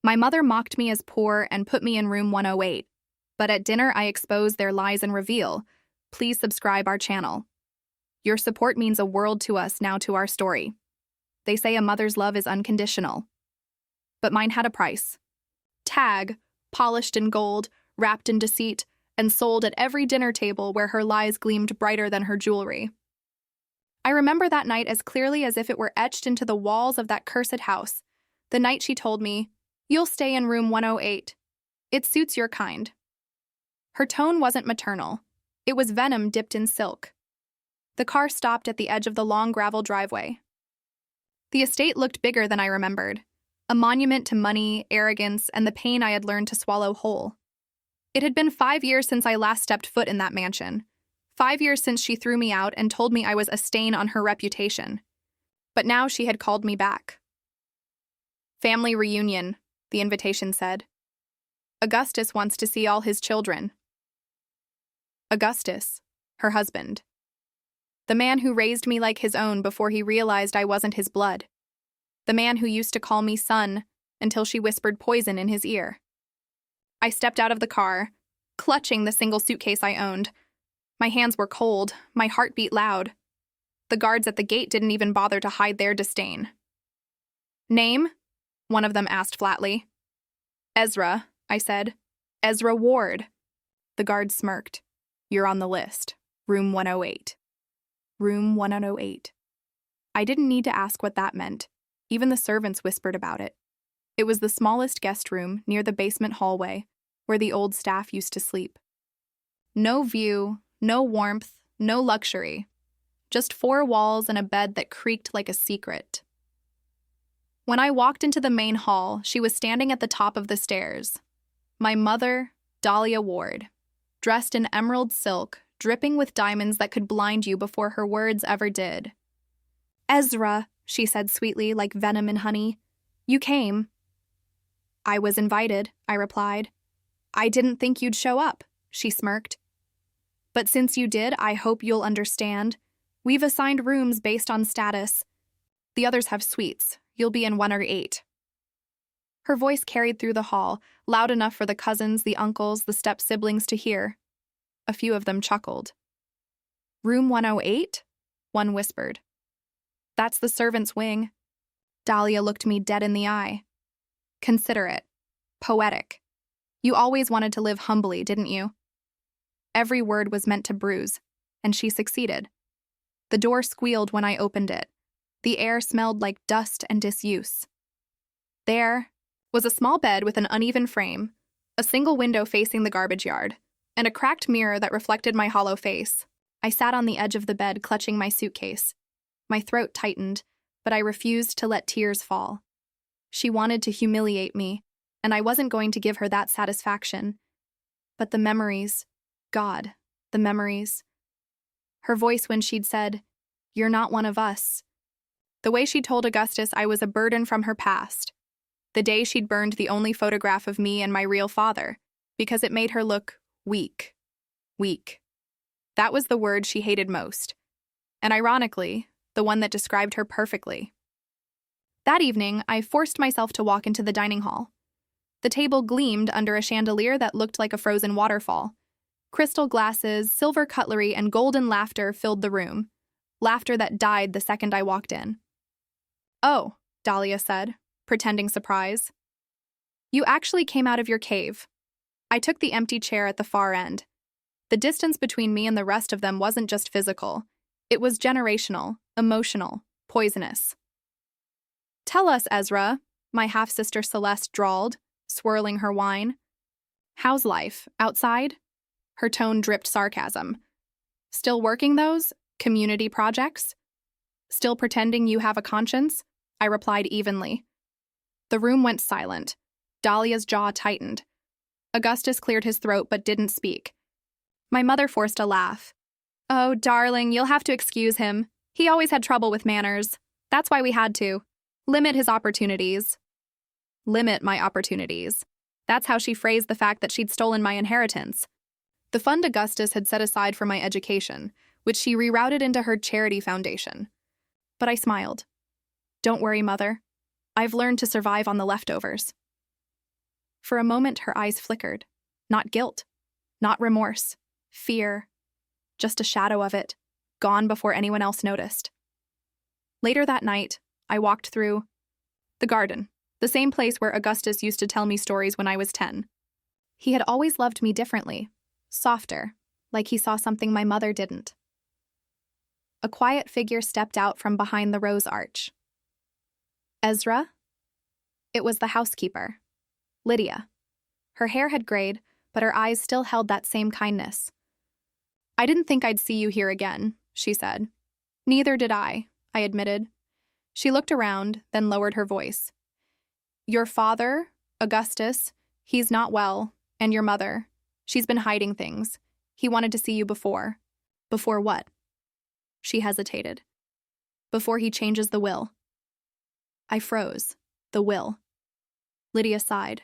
My mother mocked me as poor and put me in room 108. But at dinner, I expose their lies and reveal. Please subscribe our channel. Your support means a world to us. Now to our story. They say a mother's love is unconditional. But mine had a price. Tag, polished in gold, wrapped in deceit, and sold at every dinner table where her lies gleamed brighter than her jewelry. I remember that night as clearly as if it were etched into the walls of that cursed house. The night she told me, "You'll stay in room 108. It suits your kind." Her tone wasn't maternal. It was venom dipped in silk. The car stopped at the edge of the long gravel driveway. The estate looked bigger than I remembered, a monument to money, arrogance, and the pain I had learned to swallow whole. It had been 5 years since I last stepped foot in that mansion. 5 years since she threw me out and told me I was a stain on her reputation. But now she had called me back. "Family reunion," the invitation said. "Augustus wants to see all his children." Augustus, her husband. The man who raised me like his own before he realized I wasn't his blood. The man who used to call me son until she whispered poison in his ear. I stepped out of the car, clutching the single suitcase I owned. My hands were cold, my heart beat loud. The guards at the gate didn't even bother to hide their disdain. "Name?" one of them asked flatly. "Ezra," I said. "Ezra Ward." The guard smirked. "You're on the list. Room 108. Room 108. I didn't need to ask what that meant. Even the servants whispered about it. It was the smallest guest room near the basement hallway, where the old staff used to sleep. No view, no warmth, no luxury. Just 4 walls and a bed that creaked like a secret. When I walked into the main hall, she was standing at the top of the stairs. My mother, Dahlia Ward, dressed in emerald silk, dripping with diamonds that could blind you before her words ever did. "Ezra," she said sweetly, like venom in honey. "You came." "I was invited," I replied. "I didn't think you'd show up," she smirked. "But since you did, I hope you'll understand. We've assigned rooms based on status. The others have suites. You'll be in 108. Her voice carried through the hall, loud enough for the cousins, the uncles, the step-siblings to hear. A few of them chuckled. "Room 108? One whispered. "That's the servants' wing." Dahlia looked me dead in the eye. "Considerate. Poetic. You always wanted to live humbly, didn't you?" Every word was meant to bruise, and she succeeded. The door squealed when I opened it. The air smelled like dust and disuse. There was a small bed with an uneven frame, a single window facing the garbage yard, and a cracked mirror that reflected my hollow face. I sat on the edge of the bed, clutching my suitcase. My throat tightened, but I refused to let tears fall. She wanted to humiliate me, and I wasn't going to give her that satisfaction. But the memories, God, the memories. Her voice when she'd said, "You're not one of us." The way she told Augustus I was a burden from her past. The day she'd burned the only photograph of me and my real father, because it made her look weak. Weak. That was the word she hated most. And ironically, the one that described her perfectly. That evening, I forced myself to walk into the dining hall. The table gleamed under a chandelier that looked like a frozen waterfall. Crystal glasses, silver cutlery, and golden laughter filled the room. Laughter that died the second I walked in. "Oh," Dahlia said, pretending surprise. "You actually came out of your cave." I took the empty chair at the far end. The distance between me and the rest of them wasn't just physical. It was generational, emotional, poisonous. "Tell us, Ezra," my half-sister Celeste drawled, swirling her wine. "How's life, outside?" Her tone dripped sarcasm. "Still working those community projects? Still pretending you have a conscience?" I replied evenly. The room went silent. Dahlia's jaw tightened. Augustus cleared his throat but didn't speak. My mother forced a laugh. "Oh, darling, you'll have to excuse him. He always had trouble with manners. That's why we had to. Limit his opportunities." Limit my opportunities. That's how she phrased the fact that she'd stolen my inheritance. The fund Augustus had set aside for my education, which she rerouted into her charity foundation. But I smiled. "Don't worry, Mother. I've learned to survive on the leftovers." For a moment, her eyes flickered. Not guilt, not remorse, fear, just a shadow of it, gone before anyone else noticed. Later that night, I walked through the garden, the same place where Augustus used to tell me stories when I was 10. He had always loved me differently, softer, like he saw something my mother didn't. A quiet figure stepped out from behind the rose arch. Ezra? It was the housekeeper, Lydia. Her hair had grayed, but her eyes still held that same kindness. "I didn't think I'd see you here again," she said. "Neither did I admitted. She looked around, then lowered her voice. "Your father, Augustus, he's not well, and your mother, she's been hiding things. He wanted to see you before." "Before what?" She hesitated. "Before he changes the will." I froze. The will. Lydia sighed.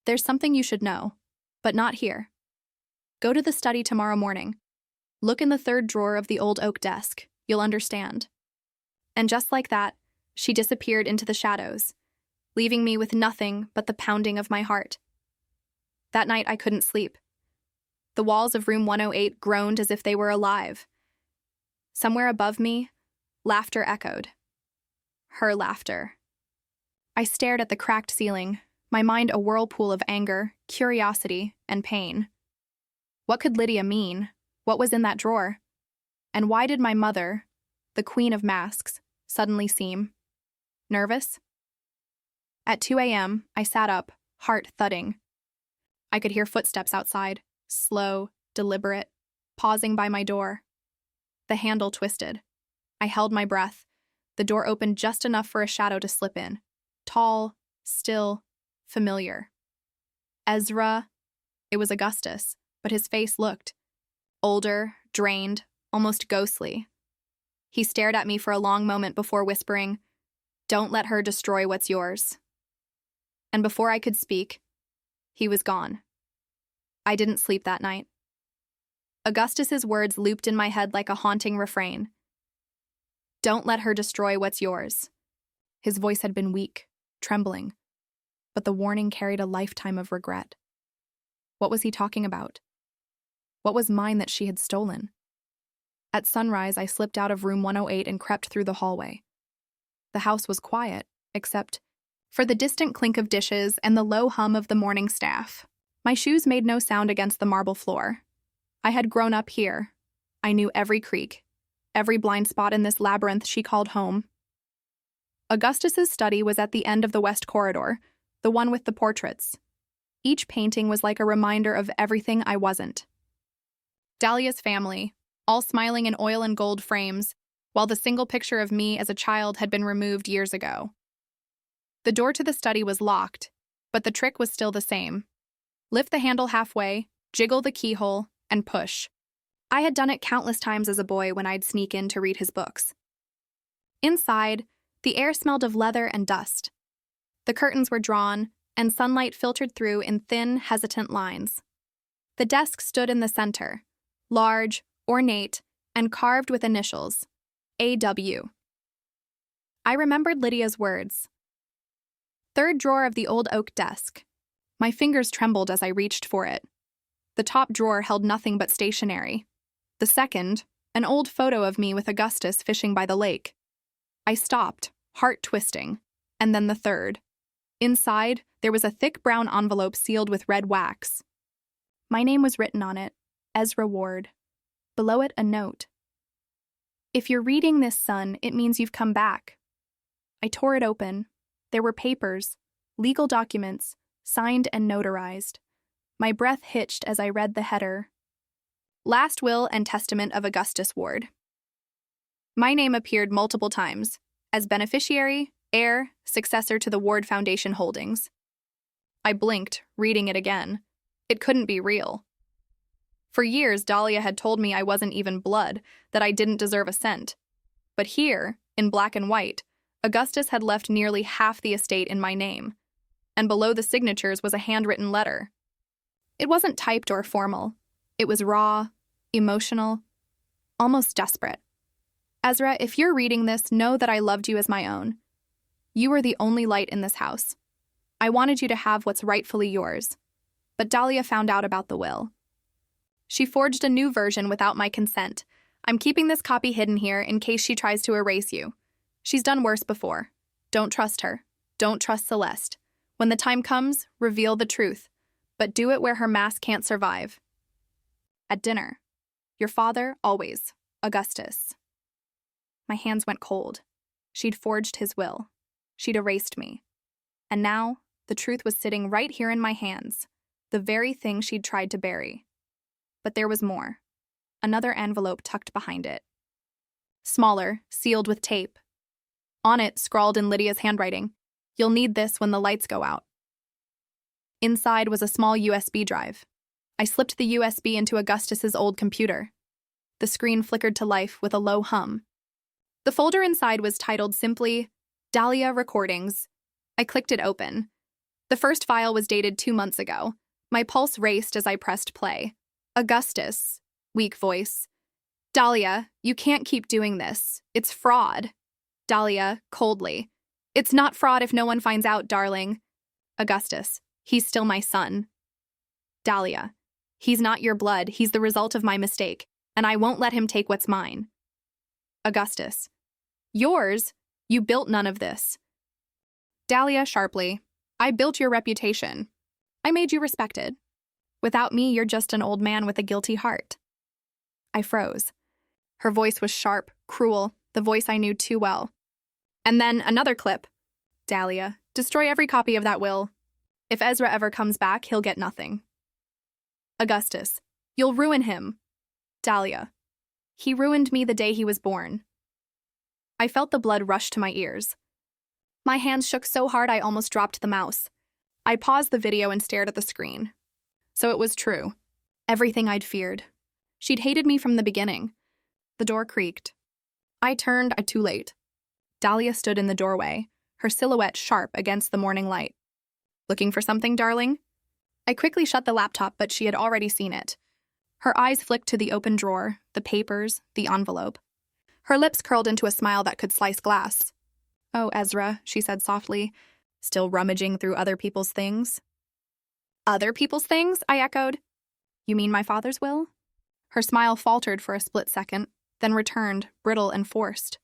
"There's something you should know, but not here. Go to the study tomorrow morning. Look in the third drawer of the old oak desk. You'll understand." And just like that, she disappeared into the shadows, leaving me with nothing but the pounding of my heart. That night I couldn't sleep. The walls of room 108 groaned as if they were alive. Somewhere above me, laughter echoed. Her laughter. I stared at the cracked ceiling, my mind a whirlpool of anger, curiosity, and pain. What could Lydia mean? What was in that drawer? And why did my mother, the queen of masks, suddenly seem nervous? At 2 a.m., I sat up, heart thudding. I could hear footsteps outside, slow, deliberate, pausing by my door. The handle twisted. I held my breath. The door opened just enough for a shadow to slip in. Tall, still, familiar. Ezra. It was Augustus, but his face looked older, drained, almost ghostly. He stared at me for a long moment before whispering, "Don't let her destroy what's yours." And before I could speak, he was gone. I didn't sleep that night. Augustus's words looped in my head like a haunting refrain. "Don't let her destroy what's yours." His voice had been weak, trembling, but the warning carried a lifetime of regret. What was he talking about? What was mine that she had stolen? At sunrise, I slipped out of room 108 and crept through the hallway. The house was quiet, except for the distant clink of dishes and the low hum of the morning staff. My shoes made no sound against the marble floor. I had grown up here. I knew every creak, every blind spot in this labyrinth she called home. Augustus's study was at the end of the west corridor, the one with the portraits. Each painting was like a reminder of everything I wasn't. Dahlia's family, all smiling in oil and gold frames, while the single picture of me as a child had been removed years ago. The door to the study was locked, but the trick was still the same. Lift the handle halfway, jiggle the keyhole, and push. I had done it countless times as a boy when I'd sneak in to read his books. Inside, the air smelled of leather and dust. The curtains were drawn, and sunlight filtered through in thin, hesitant lines. The desk stood in the center, large, ornate, and carved with initials, A.W. I remembered Lydia's words. Third drawer of the old oak desk. My fingers trembled as I reached for it. The top drawer held nothing but stationery. The second, an old photo of me with Augustus fishing by the lake. I stopped, heart twisting, and then the third. Inside, there was a thick brown envelope sealed with red wax. My name was written on it, Ezra Ward. Below it, a note. "If you're reading this, son, it means you've come back." I tore it open. There were papers, legal documents, signed and notarized. My breath hitched as I read the header. Last Will and Testament of Augustus Ward. My name appeared multiple times, as beneficiary, heir, successor to the Ward Foundation holdings. I blinked, reading it again. It couldn't be real. For years, Dahlia had told me I wasn't even blood, that I didn't deserve a cent. But here, in black and white, Augustus had left nearly half the estate in my name, and below the signatures was a handwritten letter. It wasn't typed or formal. It was raw, emotional, almost desperate. "Ezra, if you're reading this, know that I loved you as my own. You were the only light in this house. I wanted you to have what's rightfully yours. But Dahlia found out about the will. She forged a new version without my consent. I'm keeping this copy hidden here in case she tries to erase you. She's done worse before. Don't trust her. Don't trust Celeste. When the time comes, reveal the truth. But do it where her mask can't survive. At dinner. Your father, always. Augustus. My hands went cold. She'd forged his will. She'd erased me. And now, the truth was sitting right here in my hands. The very thing she'd tried to bury. But there was more. Another envelope tucked behind it. Smaller, sealed with tape. On it, scrawled in Lydia's handwriting, "You'll need this when the lights go out." Inside was a small USB drive. I slipped the USB into Augustus's old computer. The screen flickered to life with a low hum. The folder inside was titled simply, Dahlia Recordings. I clicked it open. The first file was dated 2 months ago. My pulse raced as I pressed play. Augustus, weak voice. Dahlia, you can't keep doing this. It's fraud. Dahlia, coldly. It's not fraud if no one finds out, darling. Augustus, he's still my son. Dahlia, he's not your blood. He's the result of my mistake, and I won't let him take what's mine. Augustus, yours? You built none of this. Dahlia, sharply. I built your reputation. I made you respected. Without me, you're just an old man with a guilty heart. I froze. Her voice was sharp, cruel, the voice I knew too well. And then another clip. Dahlia, destroy every copy of that will. If Ezra ever comes back, he'll get nothing. Augustus, you'll ruin him. Dahlia, he ruined me the day he was born. I felt the blood rush to my ears. My hands shook so hard I almost dropped the mouse. I paused the video and stared at the screen. So it was true. Everything I'd feared. She'd hated me from the beginning. The door creaked. I turned, too late. Dahlia stood in the doorway, her silhouette sharp against the morning light. Looking for something, darling? I quickly shut the laptop, but she had already seen it. Her eyes flicked to the open drawer, the papers, the envelope. Her lips curled into a smile that could slice glass. Oh, Ezra, she said softly, still rummaging through other people's things. Other people's things? I echoed. You mean my father's will? Her smile faltered for a split second, then returned, brittle and forced.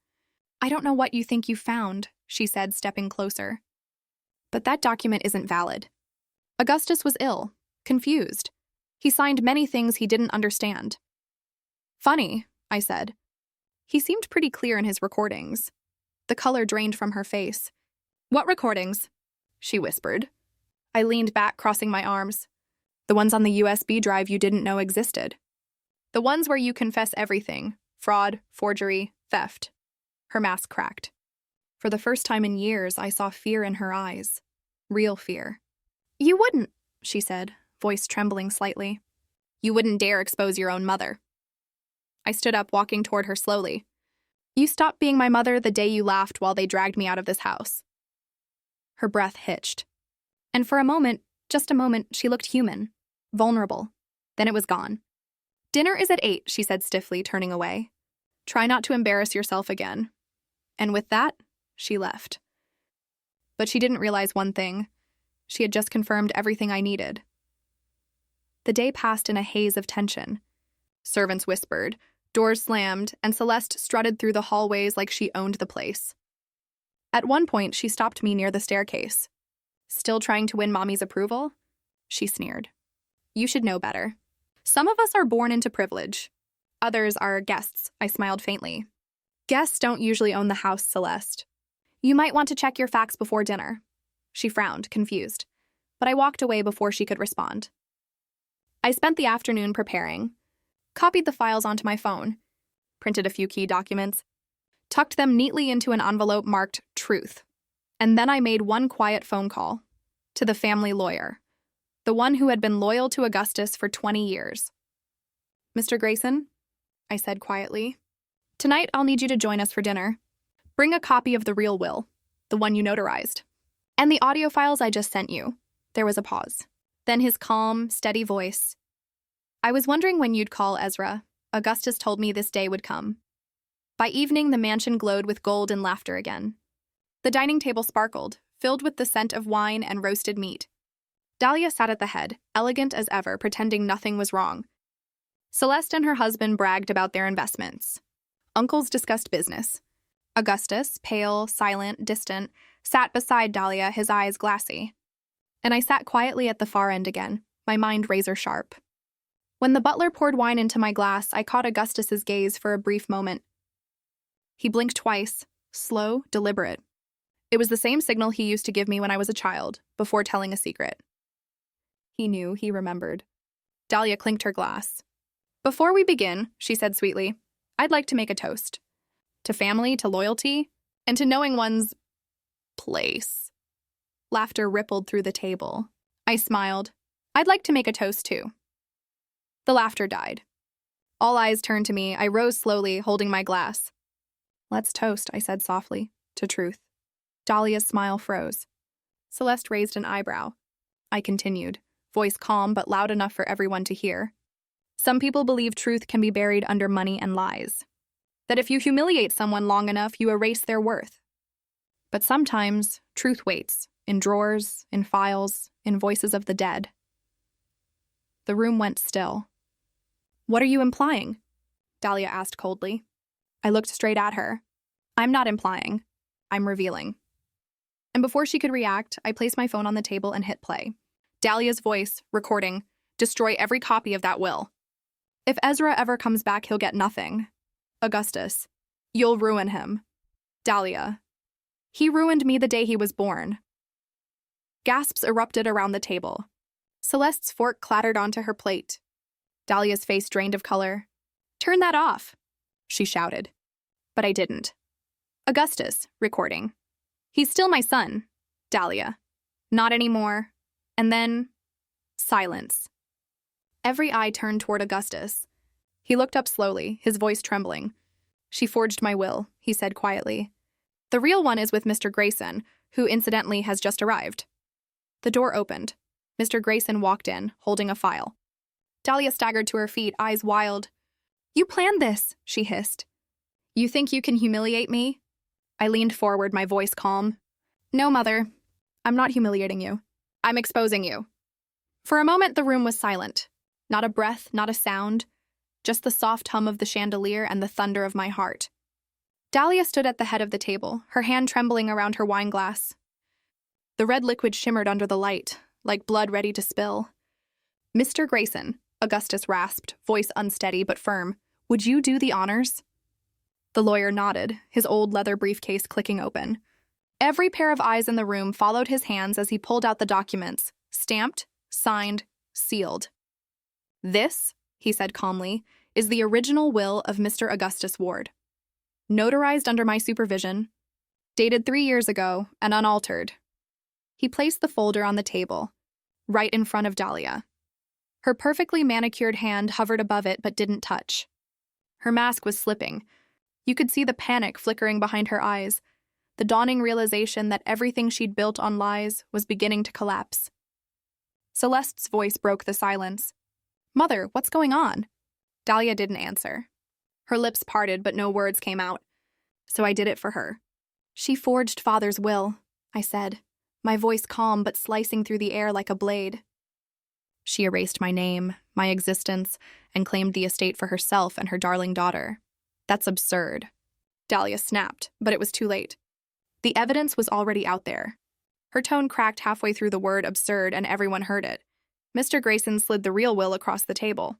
I don't know what you think you found, she said, stepping closer. But that document isn't valid. Augustus was ill, confused. He signed many things he didn't understand. Funny, I said. He seemed pretty clear in his recordings. The color drained from her face. What recordings? She whispered. I leaned back, crossing my arms. The ones on the USB drive you didn't know existed. The ones where you confess everything. Fraud, forgery, theft. Her mask cracked. For the first time in years, I saw fear in her eyes. Real fear. You wouldn't, she said, voice trembling slightly. You wouldn't dare expose your own mother. I stood up, walking toward her slowly. You stopped being my mother the day you laughed while they dragged me out of this house. Her breath hitched. And for a moment, just a moment, she looked human, vulnerable. Then it was gone. Dinner is at 8, she said stiffly, turning away. Try not to embarrass yourself again. And with that, she left. But she didn't realize one thing. She had just confirmed everything I needed. The day passed in a haze of tension. Servants whispered, doors slammed, and Celeste strutted through the hallways like she owned the place. At one point, she stopped me near the staircase. Still trying to win Mommy's approval? She sneered. You should know better. Some of us are born into privilege. Others are guests, I smiled faintly. Guests don't usually own the house, Celeste. You might want to check your facts before dinner. She frowned, confused. But I walked away before she could respond. I spent the afternoon preparing. Copied the files onto my phone. Printed a few key documents. Tucked them neatly into an envelope marked Truth. And then I made one quiet phone call. To the family lawyer. The one who had been loyal to Augustus for 20 years. Mr. Grayson, I said quietly, tonight I'll need you to join us for dinner. Bring a copy of the real will, the one you notarized. And the audio files I just sent you. There was a pause. Then his calm, steady voice. I was wondering when you'd call, Ezra. Augustus told me this day would come. By evening, the mansion glowed with gold and laughter again. The dining table sparkled, filled with the scent of wine and roasted meat. Dahlia sat at the head, elegant as ever, pretending nothing was wrong. Celeste and her husband bragged about their investments. Uncles discussed business. Augustus, pale, silent, distant, sat beside Dahlia, his eyes glassy. And I sat quietly at the far end again, my mind razor-sharp. When the butler poured wine into my glass, I caught Augustus's gaze for a brief moment. He blinked twice, slow, deliberate. It was the same signal he used to give me when I was a child, before telling a secret. He knew, he remembered. Dahlia clinked her glass. "Before we begin," she said sweetly, "I'd like to make a toast. To family, to loyalty, and to knowing one's place." Laughter rippled through the table. I smiled. "I'd like to make a toast, too." The laughter died. All eyes turned to me. I rose slowly, holding my glass. "Let's toast," I said softly, "to truth." Dahlia's smile froze. Celeste raised an eyebrow. I continued, voice calm but loud enough for everyone to hear. "Some people believe truth can be buried under money and lies. That if you humiliate someone long enough, you erase their worth. But sometimes, truth waits, in drawers, in files, in voices of the dead." The room went still. "What are you implying?" Dahlia asked coldly. I looked straight at her. "I'm not implying. I'm revealing." And before she could react, I placed my phone on the table and hit play. Dahlia's voice, recording, "Destroy every copy of that will. If Ezra ever comes back, he'll get nothing. Augustus, you'll ruin him. Dahlia, he ruined me the day he was born." Gasps erupted around the table. Celeste's fork clattered onto her plate. Dahlia's face drained of color. "Turn that off," she shouted. But I didn't. "Augustus, recording. He's still my son. Dahlia. Not anymore." And then, silence. Every eye turned toward Augustus. He looked up slowly, his voice trembling. "She forged my will," he said quietly. "The real one is with Mr. Grayson, who incidentally has just arrived." The door opened. Mr. Grayson walked in, holding a file. Dahlia staggered to her feet, eyes wild. "You planned this," she hissed. "You think you can humiliate me?" I leaned forward, my voice calm. "No, Mother. I'm not humiliating you. I'm exposing you." For a moment, the room was silent. Not a breath, not a sound. Just the soft hum of the chandelier and the thunder of my heart. Dahlia stood at the head of the table, her hand trembling around her wine glass. The red liquid shimmered under the light, like blood ready to spill. "Mr. Grayson," Augustus rasped, voice unsteady but firm, "would you do the honors?" The lawyer nodded, his old leather briefcase clicking open. Every pair of eyes in the room followed his hands as he pulled out the documents, stamped, signed, sealed. "This," he said calmly, "is the original will of Mr. Augustus Ward. Notarized under my supervision, dated 3 years ago, and unaltered." He placed the folder on the table, right in front of Dahlia. Her perfectly manicured hand hovered above it but didn't touch. Her mask was slipping. You could see the panic flickering behind her eyes, the dawning realization that everything she'd built on lies was beginning to collapse. Celeste's voice broke the silence. "Mother, what's going on?" Dahlia didn't answer. Her lips parted, but no words came out. So I did it for her. "She forged Father's will," I said, my voice calm but slicing through the air like a blade. "She erased my name, my existence, and claimed the estate for herself and her darling daughter. That's absurd." Dahlia snapped, but it was too late. The evidence was already out there. Her tone cracked halfway through the word absurd, and everyone heard it. Mr. Grayson slid the real will across the table.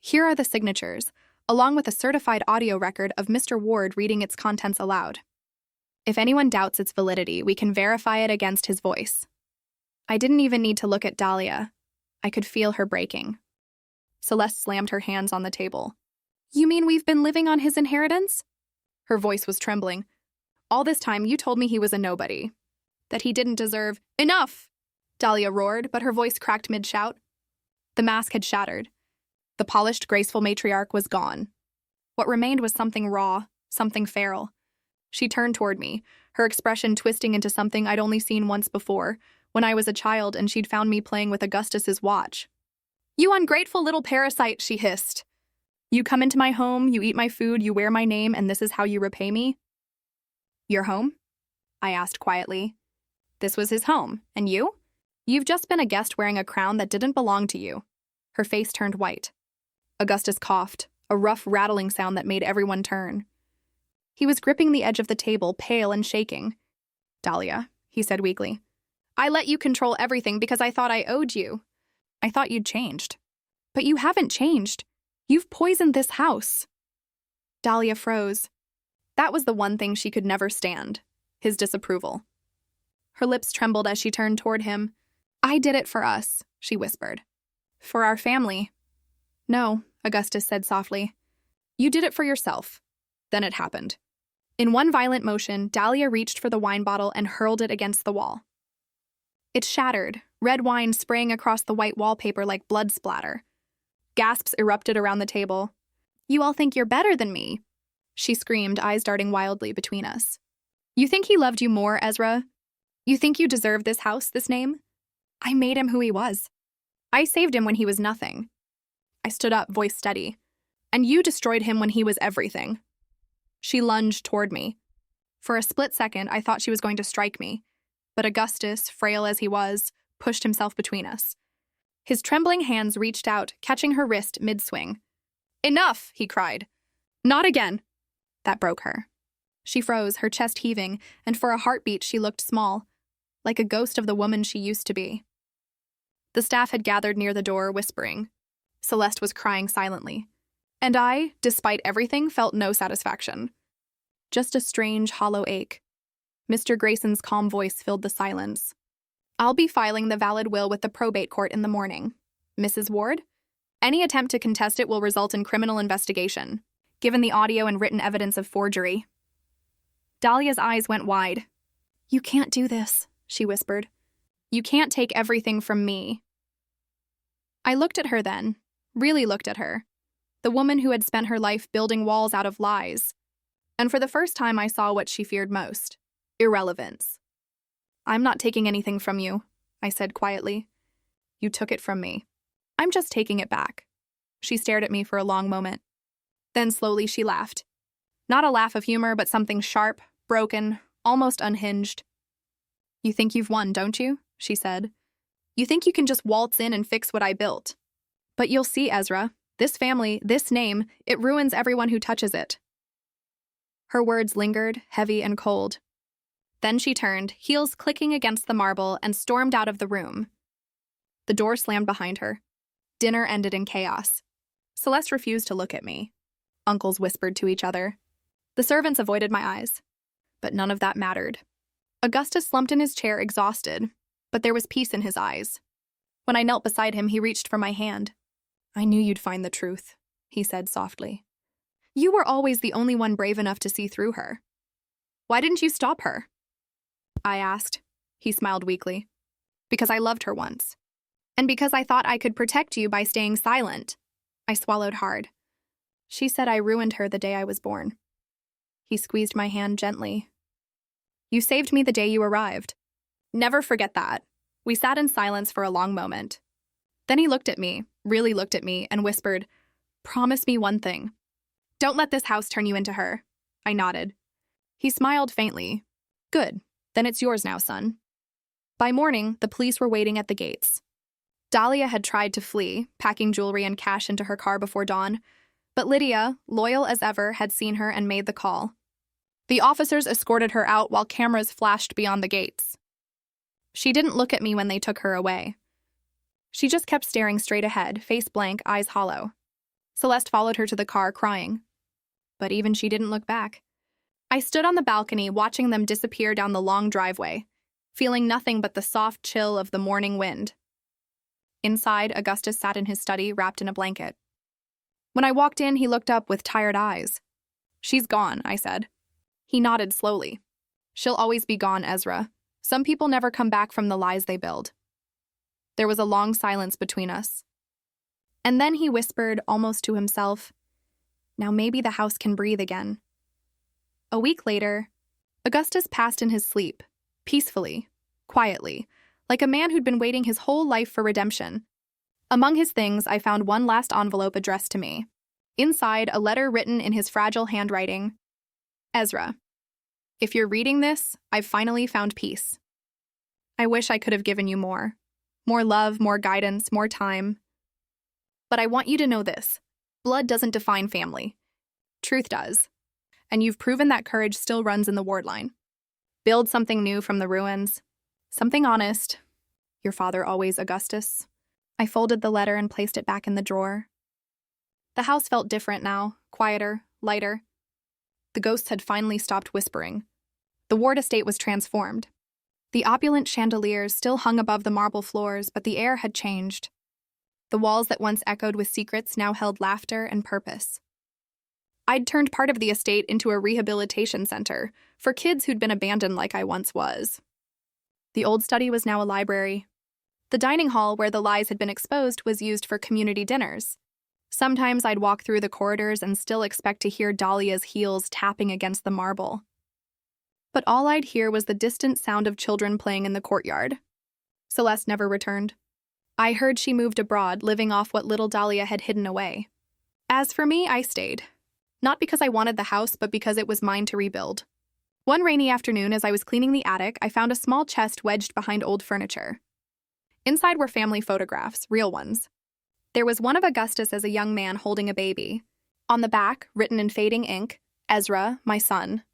"Here are the signatures, along with a certified audio record of Mr. Ward reading its contents aloud. If anyone doubts its validity, we can verify it against his voice." I didn't even need to look at Dahlia. I could feel her breaking. Celeste slammed her hands on the table. "You mean we've been living on his inheritance?" Her voice was trembling. "All this time you told me he was a nobody. That he didn't deserve—" "Enough!" Dahlia roared, but her voice cracked mid-shout. The mask had shattered. The polished, graceful matriarch was gone. What remained was something raw, something feral. She turned toward me, her expression twisting into something I'd only seen once before, when I was a child and she'd found me playing with Augustus's watch. "You ungrateful little parasite," she hissed. "You come into my home, you eat my food, you wear my name, and this is how you repay me?" "Your home?" I asked quietly. This was his home, and you? You've just been a guest wearing a crown that didn't belong to you. Her face turned white. Augustus coughed, a rough rattling sound that made everyone turn. He was gripping the edge of the table, pale and shaking. Dahlia, he said weakly, I let you control everything because I thought I owed you. I thought you'd changed. But you haven't changed. You've poisoned this house. Dahlia froze. That was the one thing she could never stand, his disapproval. Her lips trembled as she turned toward him. I did it for us, she whispered. For our family. No, Augustus said softly. You did it for yourself. Then it happened. In one violent motion, Dahlia reached for the wine bottle and hurled it against the wall. It shattered, red wine spraying across the white wallpaper like blood splatter. Gasps erupted around the table. You all think you're better than me, she screamed, eyes darting wildly between us. You think he loved you more, Ezra? You think you deserve this house, this name? I made him who he was. I saved him when he was nothing. I stood up, voice steady. And you destroyed him when he was everything. She lunged toward me. For a split second, I thought she was going to strike me, but Augustus, frail as he was, pushed himself between us. His trembling hands reached out, catching her wrist mid-swing. Enough, he cried. Not again. That broke her. She froze, her chest heaving, and for a heartbeat she looked small, like a ghost of the woman she used to be. The staff had gathered near the door, whispering. Celeste was crying silently. And I, despite everything, felt no satisfaction. Just a strange, hollow ache. Mr. Grayson's calm voice filled the silence. I'll be filing the valid will with the probate court in the morning. Mrs. Ward? Any attempt to contest it will result in criminal investigation, given the audio and written evidence of forgery. Dahlia's eyes went wide. You can't do this, she whispered. You can't take everything from me. I looked at her then, really looked at her. The woman who had spent her life building walls out of lies. And for the first time I saw what she feared most. Irrelevance. I'm not taking anything from you, I said quietly. You took it from me. I'm just taking it back. She stared at me for a long moment. Then slowly she laughed. Not a laugh of humor, but something sharp, broken, almost unhinged. You think you've won, don't you? She said. You think you can just waltz in and fix what I built. But you'll see, Ezra. This family, this name, it ruins everyone who touches it. Her words lingered, heavy and cold. Then she turned, heels clicking against the marble, and stormed out of the room. The door slammed behind her. Dinner ended in chaos. Celeste refused to look at me. Uncles whispered to each other. The servants avoided my eyes. But none of that mattered. Augustus slumped in his chair, exhausted, but there was peace in his eyes. When I knelt beside him, he reached for my hand. I knew you'd find the truth, he said softly. You were always the only one brave enough to see through her. Why didn't you stop her? I asked. He smiled weakly. Because I loved her once. And because I thought I could protect you by staying silent. I swallowed hard. She said I ruined her the day I was born. He squeezed my hand gently. You saved me the day you arrived. Never forget that. We sat in silence for a long moment. Then he looked at me, really looked at me, and whispered, Promise me one thing. Don't let this house turn you into her. I nodded. He smiled faintly. Good. Then it's yours now, son. By morning, the police were waiting at the gates. Dahlia had tried to flee, packing jewelry and cash into her car before dawn, but Lydia, loyal as ever, had seen her and made the call. The officers escorted her out while cameras flashed beyond the gates. She didn't look at me when they took her away. She just kept staring straight ahead, face blank, eyes hollow. Celeste followed her to the car, crying. But even she didn't look back. I stood on the balcony, watching them disappear down the long driveway, feeling nothing but the soft chill of the morning wind. Inside, Augustus sat in his study, wrapped in a blanket. When I walked in, he looked up with tired eyes. She's gone, I said. He nodded slowly. She'll always be gone, Ezra. Some people never come back from the lies they build. There was a long silence between us. And then he whispered, almost to himself, Now maybe the house can breathe again. A week later, Augustus passed in his sleep, peacefully, quietly, like a man who'd been waiting his whole life for redemption. Among his things, I found one last envelope addressed to me. Inside, a letter written in his fragile handwriting. Ezra, if you're reading this, I've finally found peace. I wish I could have given you more. More love, more guidance, more time. But I want you to know this. Blood doesn't define family. Truth does. And you've proven that courage still runs in the ward line. Build something new from the ruins. Something honest. Your father always, Augustus. I folded the letter and placed it back in the drawer. The house felt different now, quieter, lighter. The ghosts had finally stopped whispering. The ward estate was transformed. The opulent chandeliers still hung above the marble floors, but the air had changed. The walls that once echoed with secrets now held laughter and purpose. I'd turned part of the estate into a rehabilitation center for kids who'd been abandoned like I once was. The old study was now a library. The dining hall where the lies had been exposed was used for community dinners. Sometimes I'd walk through the corridors and still expect to hear Dahlia's heels tapping against the marble. But all I'd hear was the distant sound of children playing in the courtyard. Celeste never returned. I heard she moved abroad, living off what little Dahlia had hidden away. As for me, I stayed. Not because I wanted the house, but because it was mine to rebuild. One rainy afternoon, as I was cleaning the attic, I found a small chest wedged behind old furniture. Inside were family photographs, real ones. There was one of Augustus as a young man holding a baby. On the back, written in fading ink, Ezra, my son.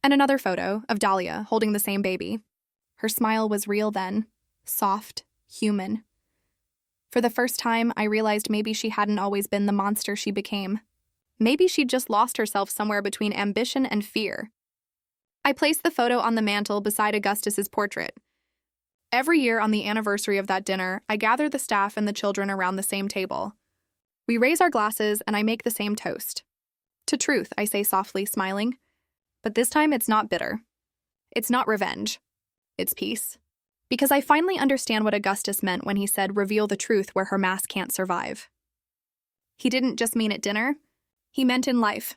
And another photo of Dahlia holding the same baby. Her smile was real then, soft, human. For the first time, I realized maybe she hadn't always been the monster she became. Maybe she'd just lost herself somewhere between ambition and fear. I placed the photo on the mantel beside Augustus's portrait. Every year on the anniversary of that dinner, I gather the staff and the children around the same table. We raise our glasses and I make the same toast. To truth, I say softly, smiling. But this time it's not bitter. It's not revenge. It's peace. Because I finally understand what Augustus meant when he said, reveal the truth where her mask can't survive. He didn't just mean at dinner. He meant in life.